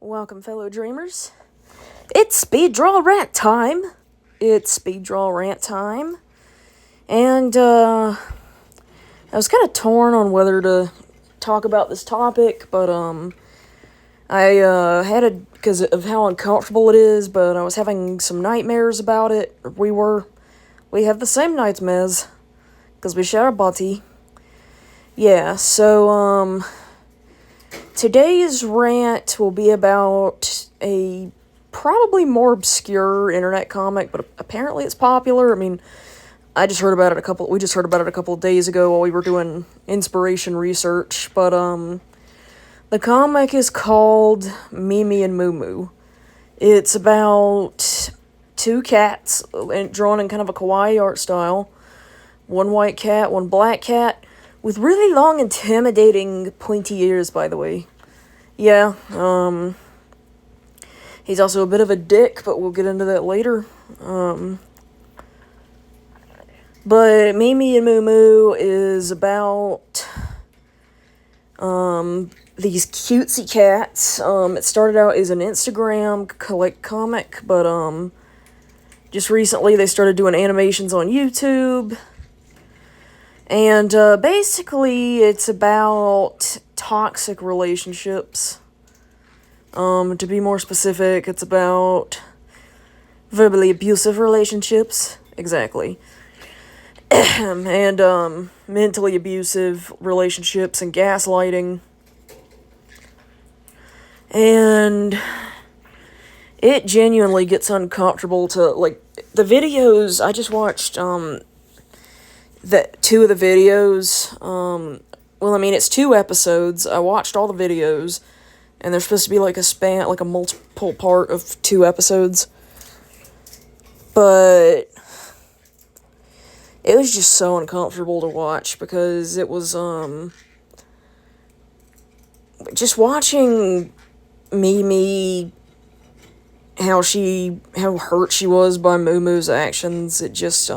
Welcome, fellow dreamers. It's Speed Draw Rant time. And, I was kind of torn on whether to talk about this topic, but, I, had it because of how uncomfortable it is, but I was having some nightmares about it. We have the same nightmares, because we share a body. Yeah, so, today's rant will be about a probably more obscure internet comic, but apparently it's popular. I mean, we just heard about it a couple of days ago while we were doing inspiration research, but, the comic is called Mumu and Mumu. It's about two cats, drawn in kind of a kawaii art style. One white cat, one black cat, with really long, intimidating, pointy ears, by the way. Yeah, he's also a bit of a dick, but we'll get into that later. But Mumu and Mumu is about, these cutesy cats. It started out as an Instagram comic, but, just recently they started doing animations on YouTube. And, basically, it's about toxic relationships. To be more specific, it's about verbally abusive relationships. Exactly. And, mentally abusive relationships and gaslighting. And it genuinely gets uncomfortable to, like, the videos, I just watched, two of the videos, it's 2 episodes. I watched all the videos, and there's supposed to be, like, a multiple part of 2 episodes. But it was just so uncomfortable to watch, because it was, just watching Mimi, how hurt she was by Mumu's actions, it just,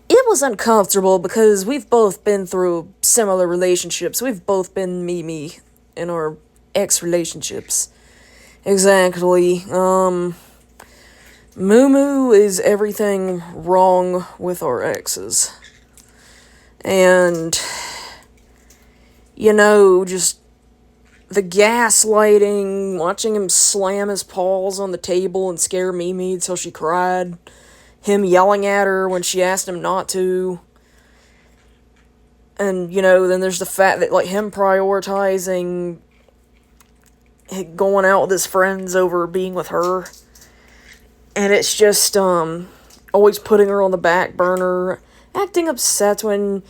it was uncomfortable, because we've both been through similar relationships. We've both been Mimi in our ex-relationships. Exactly. Mumu is everything wrong with our exes. And, just the gaslighting, watching him slam his paws on the table and scare Mimi until she cried, him yelling at her when she asked him not to, and, then there's the fact that, like, him prioritizing going out with his friends over being with her, and it's just, always putting her on the back burner, acting upset when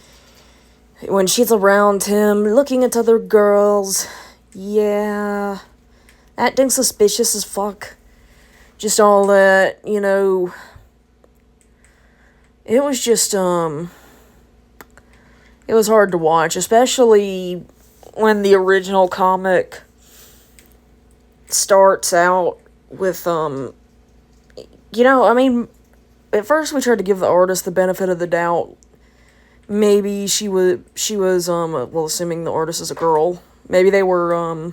she's around him, looking at other girls, yeah, acting suspicious as fuck, just all that, it was just, it was hard to watch, especially when the original comic starts out with, at first we tried to give the artist the benefit of the doubt. Maybe she was, assuming the artist is a girl, maybe they were,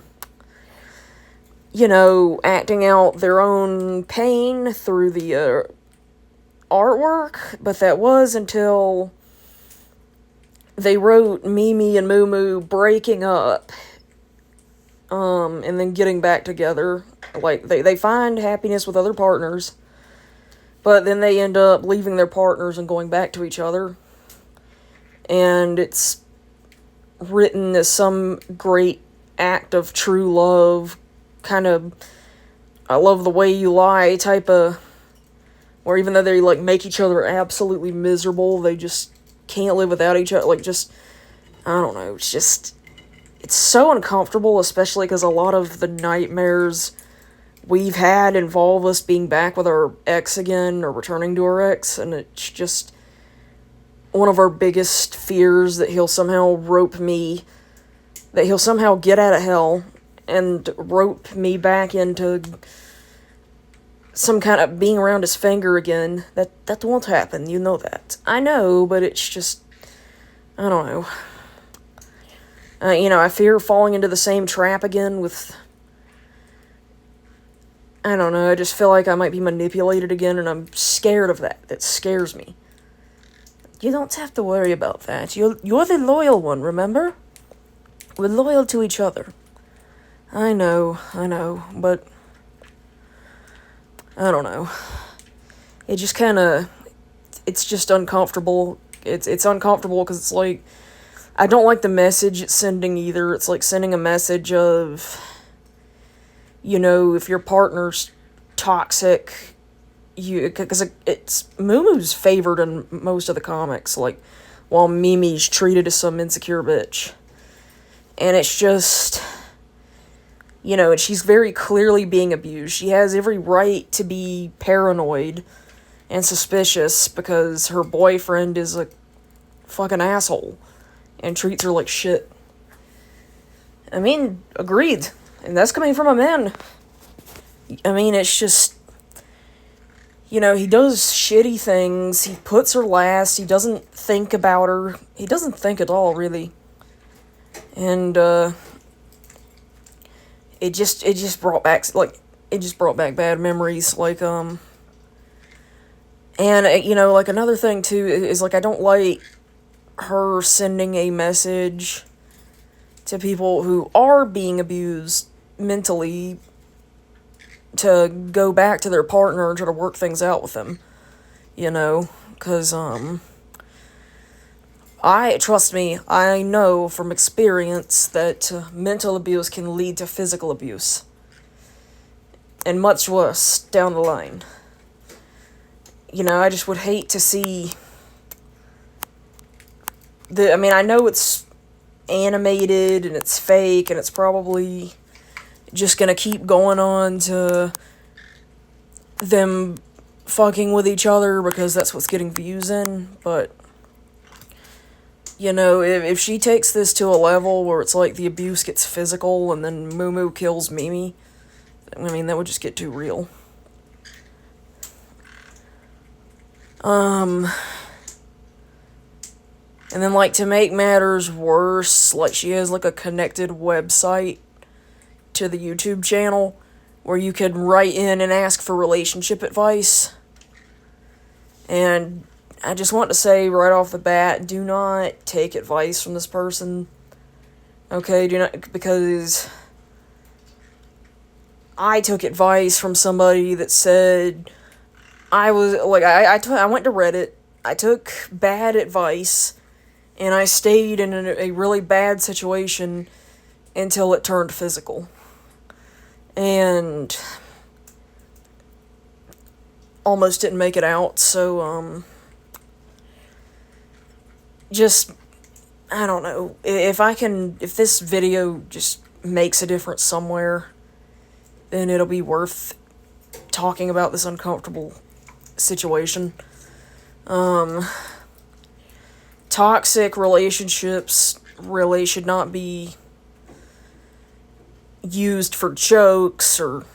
acting out their own pain through the, artwork, but that was until they wrote Mimi and Mumu breaking up, and then getting back together. Like, they find happiness with other partners, but then they end up leaving their partners and going back to each other. And it's written as some great act of true love, kind of, I love the way you lie type of, where even though they, like, make each other absolutely miserable, they just can't live without each other. Like, just, I don't know, it's so uncomfortable, especially because a lot of the nightmares we've had involve us being back with our ex again, or returning to our ex, and it's just one of our biggest fears that he'll somehow get out of hell and rope me back into some kind of being around his finger again. That won't happen, that. I know, but it's just, I don't know. I fear falling into the same trap again with... I don't know, I just feel like I might be manipulated again, and I'm scared of that. That scares me. You don't have to worry about that. You're the loyal one, remember? We're loyal to each other. I know, but... I don't know. It just kinda... It's just uncomfortable. It's uncomfortable because it's like... I don't like the message it's sending either. It's like sending a message of... if your partner's toxic, because it's Mumu's favored in most of the comics, like, while Mimi's treated as some insecure bitch. And it's just, she's very clearly being abused. She has every right to be paranoid and suspicious because her boyfriend is a fucking asshole and treats her like shit. I mean, agreed. And that's coming from a man. I mean, it's just... he does shitty things. He puts her last. He doesn't think about her. He doesn't think at all, really. And, it just brought back bad memories. Like, and, like, another thing, too, is, like, I don't like her sending a message to people who are being abused mentally to go back to their partner and try to work things out with them, because, trust me, I know from experience that mental abuse can lead to physical abuse, and much worse down the line. I just would hate to see I know it's animated and it's fake and it's probably just gonna keep going on to them fucking with each other because that's what's getting views in, but if she takes this to a level where it's like the abuse gets physical and then Mumu kills Mimi, I mean, that would just get too real. And then, like, to make matters worse, like, she has, like, a connected website to the YouTube channel where you could write in and ask for relationship advice. And I just want to say right off the bat, do not take advice from this person. Okay, do not, because I took advice from somebody that said I was, like, I went to Reddit, I took bad advice, and I stayed in a really bad situation until it turned physical. And almost didn't make it out, so, just, I don't know, if this video just makes a difference somewhere, then it'll be worth talking about this uncomfortable situation. Toxic relationships really should not be used for jokes or,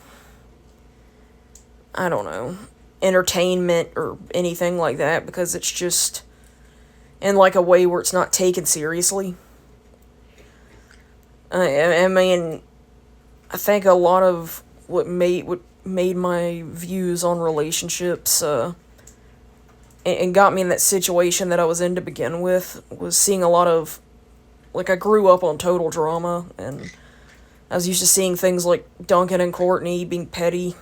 I don't know, entertainment or anything like that, because it's just in like a way where it's not taken seriously. I mean, I think a lot of what made my views on relationships and got me in that situation that I was in to begin with was seeing a lot of, like, I grew up on total drama, and I was used to seeing things like Duncan and Courtney being petty,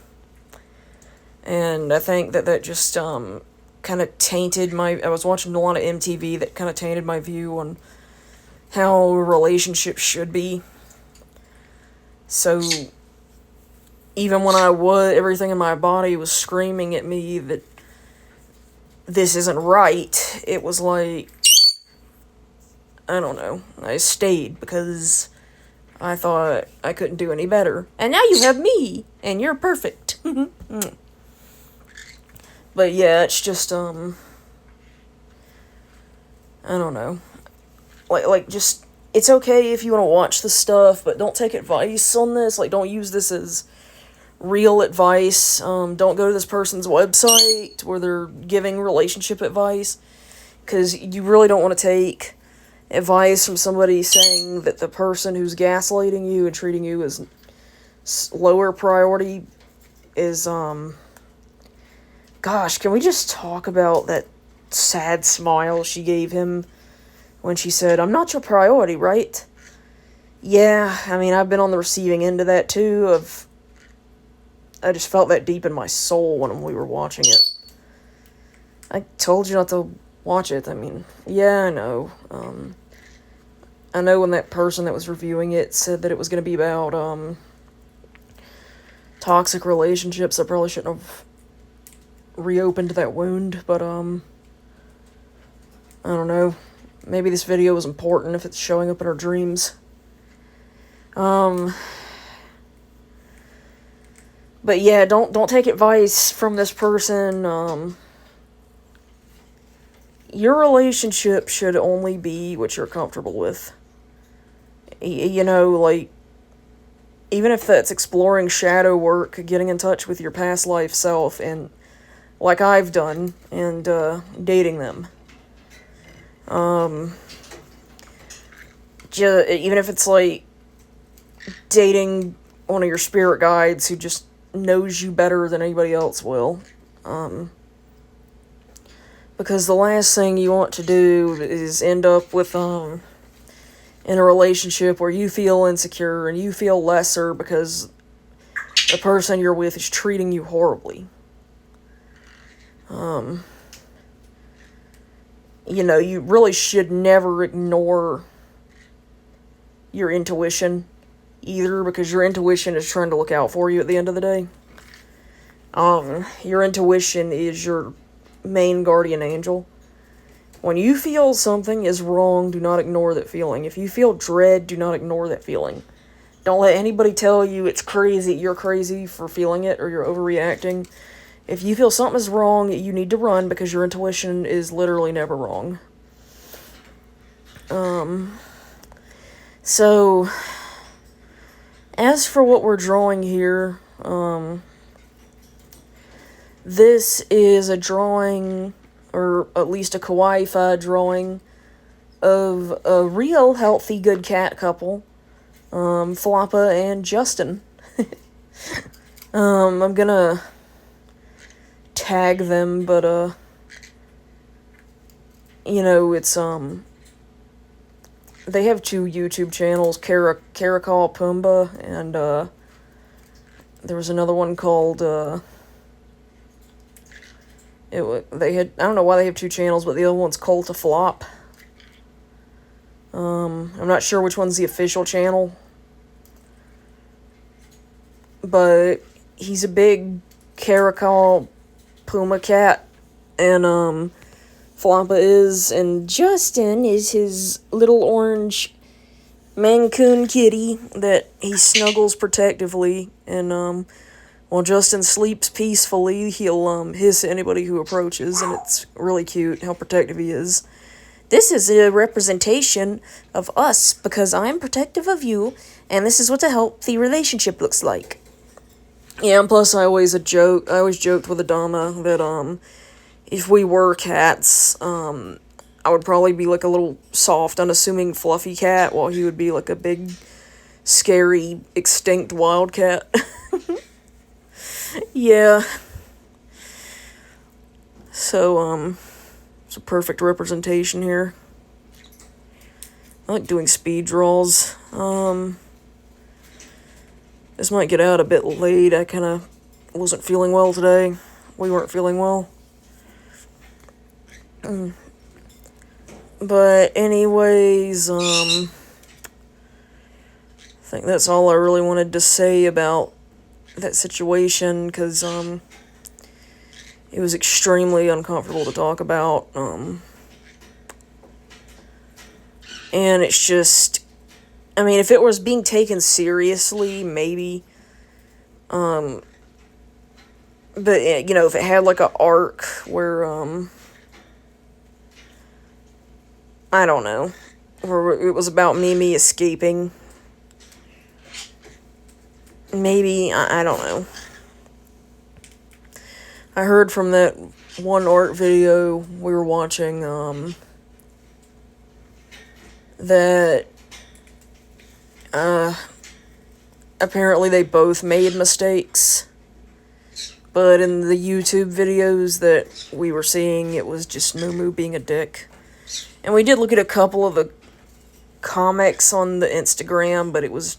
and I think that just kind of tainted I was watching a lot of MTV that kind of tainted my view on how relationships should be. So even when everything in my body was screaming at me that this isn't right, it was like, I don't know, I stayed because I thought I couldn't do any better. And now you have me, and you're perfect. But yeah, it's just, I don't know. Like, just, it's okay if you want to watch this stuff, but don't take advice on this. Like, don't use this as real advice. Don't go to this person's website where they're giving relationship advice, because you really don't want to take advice from somebody saying that the person who's gaslighting you and treating you as lower priority is, gosh, can we just talk about that sad smile she gave him when she said, "I'm not your priority, right?" Yeah, I mean, I've been on the receiving end of that, too. I just felt that deep in my soul when we were watching it. I told you not to watch it. I mean, yeah, I know. I know when that person that was reviewing it said that it was going to be about, toxic relationships. I probably shouldn't have reopened that wound, but, I don't know. Maybe this video is important if it's showing up in our dreams. But yeah, don't take advice from this person. Your relationship should only be what you're comfortable with. You know, like, even if that's exploring shadow work, getting in touch with your past life self, and like I've done, and dating them. Even if it's like dating one of your spirit guides who just knows you better than anybody else will. Because the last thing you want to do is end up with, in a relationship where you feel insecure and you feel lesser because the person you're with is treating you horribly. You know, you really should never ignore your intuition either, because your intuition is trying to look out for you at the end of the day. Your intuition is your main guardian angel. When you feel something is wrong, do not ignore that feeling. If you feel dread, do not ignore that feeling. Don't let anybody tell you it's crazy, you're crazy for feeling it, or you're overreacting. If you feel something is wrong, you need to run, because your intuition is literally never wrong. So, as for what we're drawing here, this is a drawing, or at least a kawaii-fied drawing, of a real healthy good cat couple, Floppa and Justin. I'm gonna tag them, but, you know, it's, they have two YouTube channels, Caracol Pumbaa, and, there was another one called, they had, I don't know why they have two channels, but the other one's Cult of Flop. I'm not sure which one's the official channel, but he's a big Caracol Puma cat, and, Floppa is, and Justin is his little orange Mancoon kitty that he snuggles protectively, and, while Justin sleeps peacefully, he'll, hiss at anybody who approaches, and it's really cute how protective he is. This is a representation of us, because I'm protective of you, and this is what a healthy relationship looks like. Yeah, and plus I always joked with Adama that, if we were cats, I would probably be like a little soft, unassuming, fluffy cat, while he would be like a big, scary, extinct wildcat. Yeah. So, it's a perfect representation here. I like doing speed draws. This might get out a bit late. I kind of wasn't feeling well today. We weren't feeling well. But anyways, I think that's all I really wanted to say about that situation, because, it was extremely uncomfortable to talk about, and it's just, I mean, if it was being taken seriously, maybe, but, you know, if it had, like, a arc where, I don't know, where it was about Mimi escaping, maybe, I don't know. I heard from that one art video we were watching, that apparently they both made mistakes, but in the YouTube videos that we were seeing, it was just Mumu being a dick. And we did look at a couple of the comics on the Instagram, but it was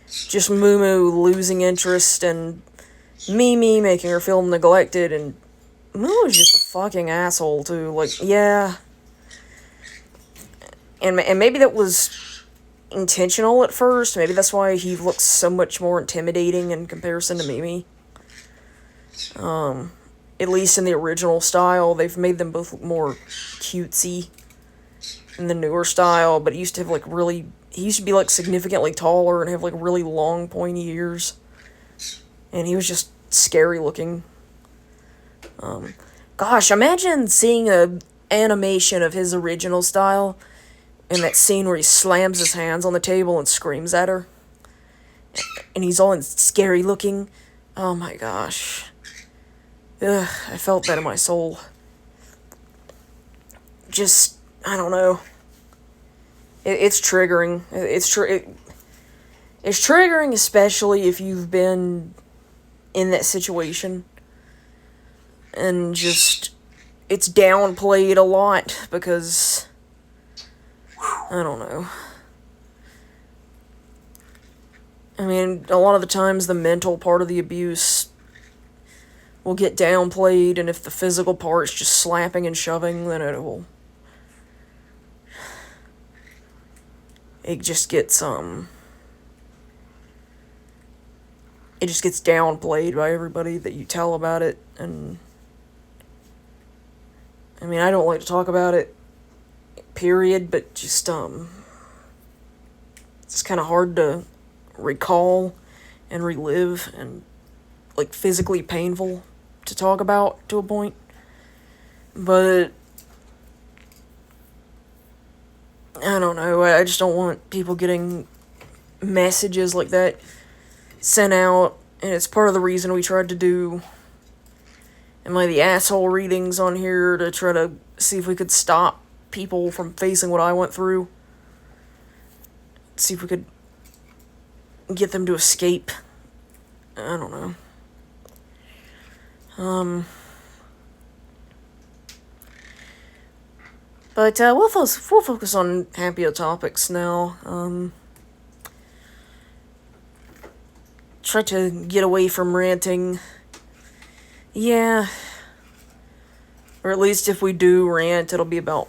just Mumu losing interest and Mimi making her feel neglected, and Mumu was just a fucking asshole too. Like, yeah. And maybe that was intentional at first. Maybe that's why he looks so much more intimidating in comparison to Mimi. At least in the original style, they've made them both look more cutesy in the newer style, but he used to have he used to be significantly taller and have really long pointy ears. And he was just scary looking. Gosh, imagine seeing a animation of his original style in that scene where he slams his hands on the table and screams at her. And he's all scary looking. Oh my gosh. Ugh, I felt that in my soul. Just, I don't know. It's triggering. It's triggering, especially if you've been in that situation. And just, it's downplayed a lot because, I don't know. I mean, a lot of the times the mental part of the abuse will get downplayed, and if the physical part's just slapping and shoving, then it just gets downplayed by everybody that you tell about it. And I mean, I don't like to talk about it, period, but just it's kind of hard to recall and relive, and physically painful to talk about to a point. But I don't know, I just don't want people getting messages like that sent out, and it's part of the reason we tried to do the asshole readings on here, to try to see if we could stop people from facing what I went through. See if we could get them to escape. I don't know. But we'll focus on happier topics now. Try to get away from ranting. Yeah. Or at least if we do rant, it'll be about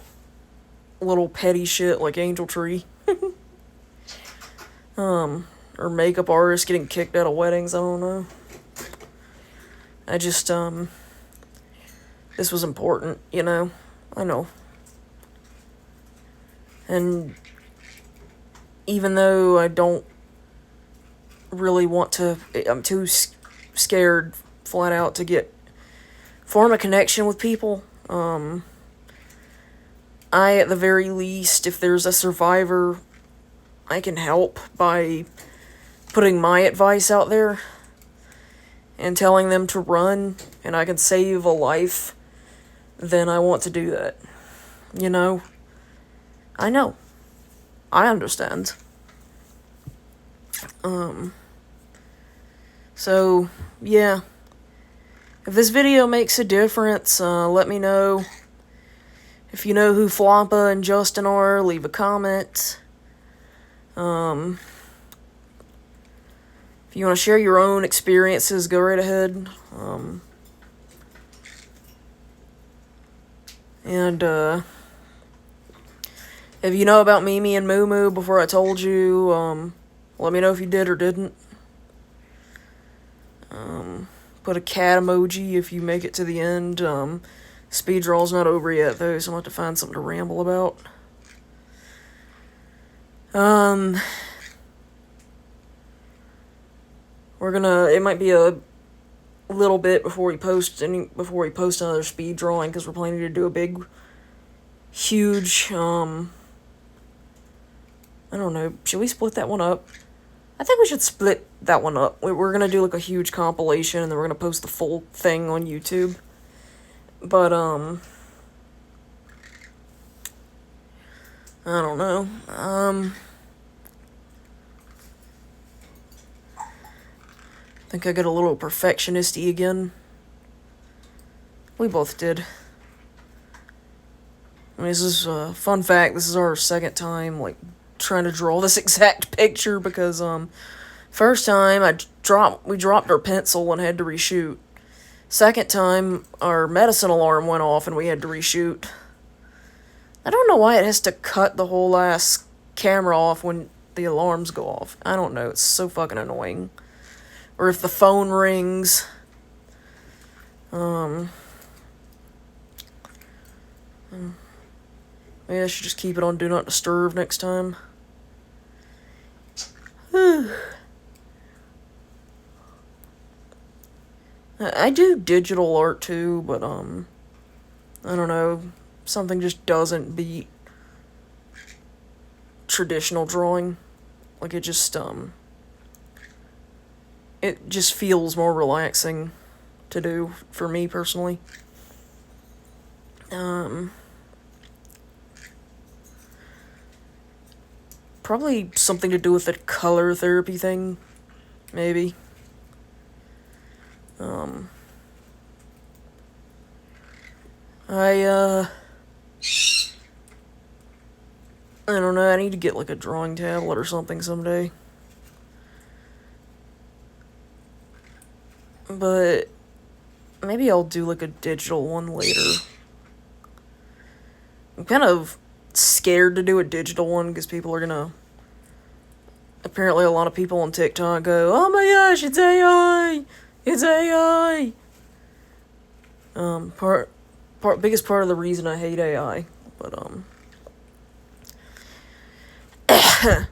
little petty shit like Angel Tree. Or makeup artists getting kicked out of weddings, I don't know. I just, this was important, I know. And even though I don't really want to, I'm too scared, flat out, to form a connection with people. I, at the very least, if there's a survivor, I can help by putting my advice out there and telling them to run, and I can save a life, then I want to do that. I know. I understand. So, yeah. If this video makes a difference, let me know. If you know who Floppa and Justin are, leave a comment. If you want to share your own experiences, go right ahead. And if you know about Mimi and Mumu before I told you, let me know if you did or didn't. Put a cat emoji if you make it to the end. Speed draw's not over yet, though, so I'm going to have to find something to ramble about. It might be a little bit before we post another speed drawing, because we're planning to do a big, huge, I don't know, should we split that one up? I think we should split that one up. We're gonna do a huge compilation, and then we're gonna post the full thing on YouTube. But, I don't know. I think I got a little perfectionist-y again. We both did. I mean, this is a fun fact. This is our second time, like, trying to draw this exact picture because, first time we dropped our pencil and had to reshoot. Second time, our medicine alarm went off and we had to reshoot. I don't know why it has to cut the whole last camera off when the alarms go off. I don't know. It's so fucking annoying. Or if the phone rings. Maybe I should just keep it on Do Not Disturb next time. I do digital art too, but, I don't know. Something just doesn't beat traditional drawing. Like, it just feels more relaxing to do for me personally. Probably something to do with the color therapy thing, maybe. I don't know, I need to get like a drawing tablet or something someday. But maybe I'll do like a digital one later. I'm kind of scared to do a digital one because people are gonna... Apparently a lot of people on TikTok go, "Oh my gosh, it's AI! It's AI!" Biggest part of the reason I hate AI. But, I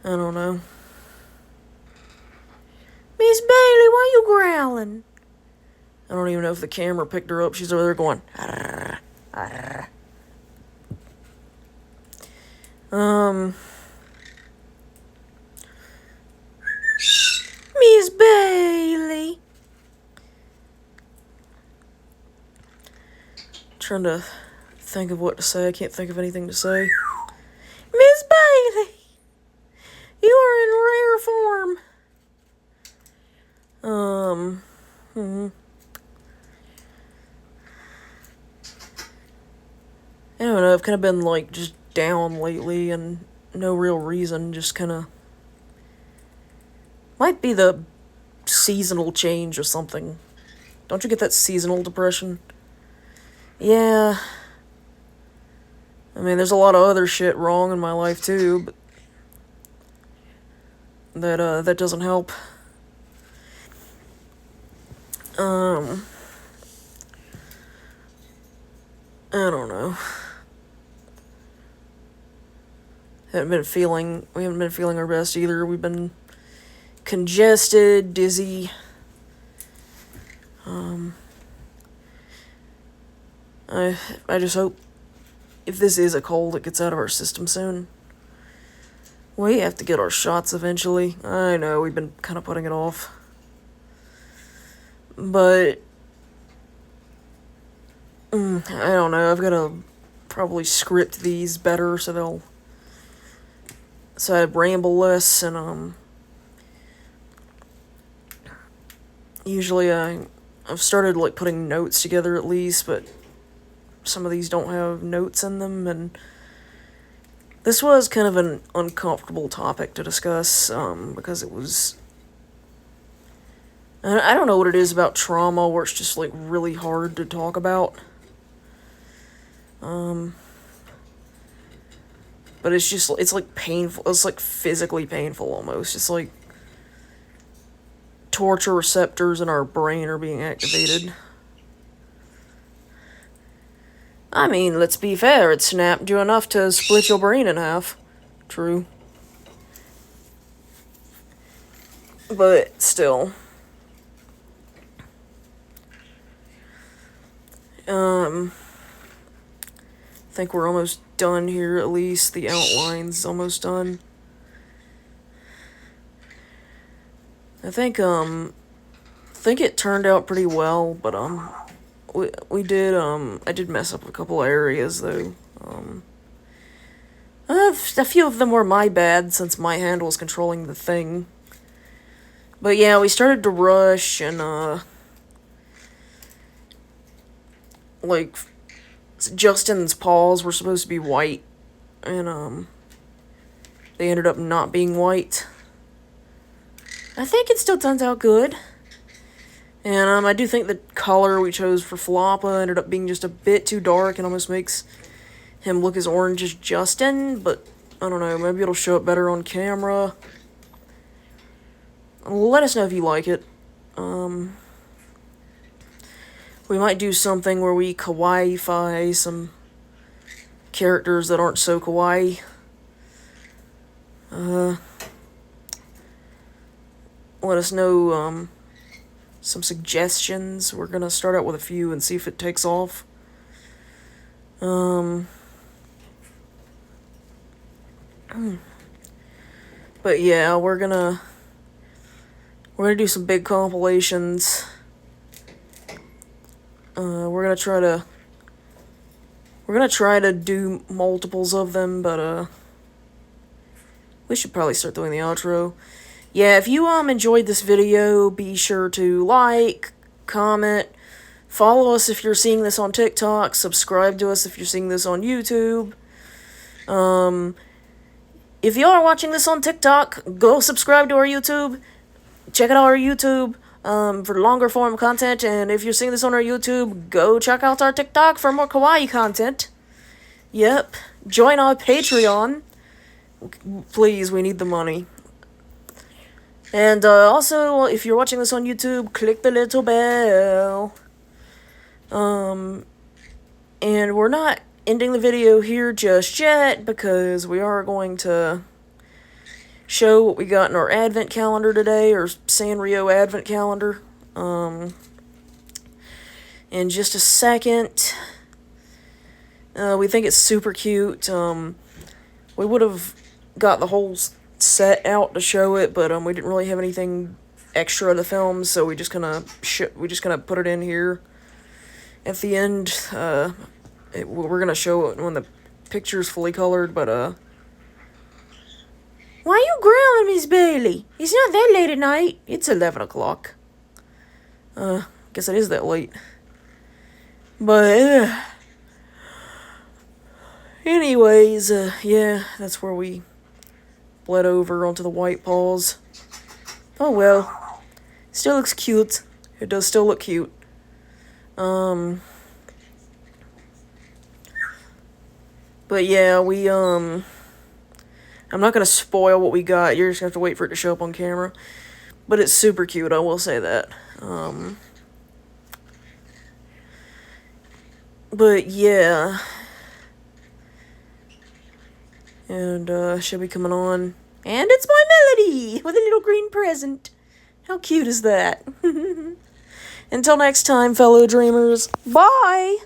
don't know. Miss Bailey, why you growling? I don't even know if the camera picked her up. She's over there going, "Arr, arr." Miss Bailey. Trying to think of what to say. I can't think of anything to say. Miss Bailey, you are in rare form. I don't know, I've kind of been, like, just down lately and no real reason, just kind of... Might be the seasonal change or something. Don't you get that seasonal depression? Yeah. I mean, there's a lot of other shit wrong in my life, too, but that doesn't help. I don't know. We haven't been feeling our best either. We've been congested, dizzy. I just hope if this is a cold, it gets out of our system soon. We have to get our shots eventually. I know, we've been kind of putting it off. But I don't know, I've got to probably script these better so I ramble less, and usually I've started like putting notes together at least, but some of these don't have notes in them, and this was kind of an uncomfortable topic to discuss, because it was... I don't know what it is about trauma where it's just, like, really hard to talk about. But it's just, it's, like, painful. It's, like, physically painful, almost. It's, like, torture receptors in our brain are being activated. I mean, let's be fair, it snapped you enough to split your brain in half. True. But, still. I think we're almost done here, at least. The outline's almost done. I think it turned out pretty well, but, I did mess up a couple areas, though. a few of them were my bad, since my hand was controlling the thing. But yeah, we started to rush, and, like, Justin's paws were supposed to be white, and, they ended up not being white. I think it still turns out good. And, I do think the color we chose for Floppa ended up being just a bit too dark and almost makes him look as orange as Justin, but I don't know, maybe it'll show up better on camera. Let us know if you like it. We might do something where we kawaii-fy some characters that aren't so kawaii. Let us know, some suggestions. We're gonna start out with a few and see if it takes off. But yeah, we're gonna do some big compilations. We're gonna try to do multiples of them, but we should probably start doing the outro. Yeah, if you enjoyed this video, be sure to like, comment, follow us if you're seeing this on TikTok, subscribe to us if you're seeing this on YouTube. If you are watching this on TikTok, go subscribe to our YouTube. Check out our YouTube for longer form content, and if you're seeing this on our YouTube, go check out our TikTok for more kawaii content. Yep, join our Patreon. Please, we need the money. And also, if you're watching this on YouTube, click the little bell. And we're not ending the video here just yet, because we are going to show what we got in our advent calendar today, or Sanrio advent calendar. In just a second. We think it's super cute. We would have got the whole set out to show it, but we didn't really have anything extra to film, so we just kind of put it in here at the end. We're gonna show it when the picture's fully colored, but why are you growling, Miss Bailey? It's not that late at night. It's 11 o'clock. Guess it is that late. But anyways, yeah, that's where we bled over onto the white paws. Oh well. Still looks cute. It does still look cute. But yeah, I'm not gonna spoil what we got. You're just gonna have to wait for it to show up on camera. But it's super cute, I will say that. But yeah. And, she'll be coming on. And it's my Melody! With a little green present. How cute is that? Until next time, fellow dreamers. Bye!